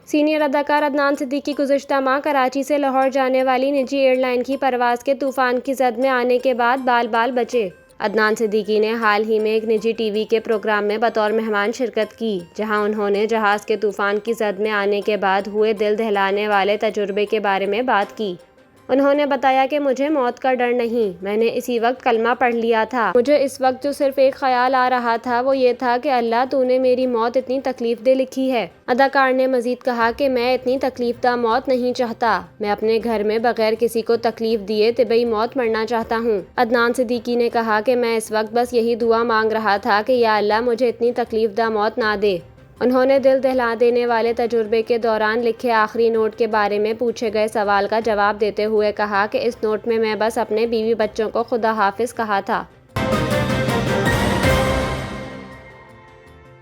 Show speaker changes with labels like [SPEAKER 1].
[SPEAKER 1] Senior اداکار عدنان صدیقی گزشتہ ماہ کراچی سے لاہور جانے والی نجی ایئر لائن کی پرواز کے طوفان کی زد میں آنے کے بعد بال بال بچے۔ عدنان صدیقی نے حال ہی میں ایک نجی ٹی وی کے پروگرام میں بطور مہمان شرکت کی، جہاں انہوں نے جہاز کے طوفان کی زد میں آنے کے بعد ہوئے دل دہلانے والے تجربے کے بارے میں بات کی۔ انہوں نے بتایا کہ مجھے موت کا ڈر نہیں، میں نے اسی وقت کلمہ پڑھ لیا تھا۔ مجھے اس وقت جو صرف ایک خیال آ رہا تھا وہ یہ تھا کہ اللہ تو نے میری موت اتنی تکلیف دہ لکھی ہے۔ اداکار نے مزید کہا کہ میں اتنی تکلیف دہ موت نہیں چاہتا، میں اپنے گھر میں بغیر کسی کو تکلیف دیے طبعی موت مرنا چاہتا ہوں۔ عدنان صدیقی نے کہا کہ میں اس وقت بس یہی دعا مانگ رہا تھا کہ یا اللہ مجھے اتنی تکلیف دہ موت نہ دے۔ انہوں نے دل دہلا دینے والے تجربے کے دوران لکھے آخری نوٹ کے بارے میں پوچھے گئے سوال کا جواب دیتے ہوئے کہا کہ اس نوٹ میں بس اپنے بیوی بچوں کو خدا حافظ کہا تھا۔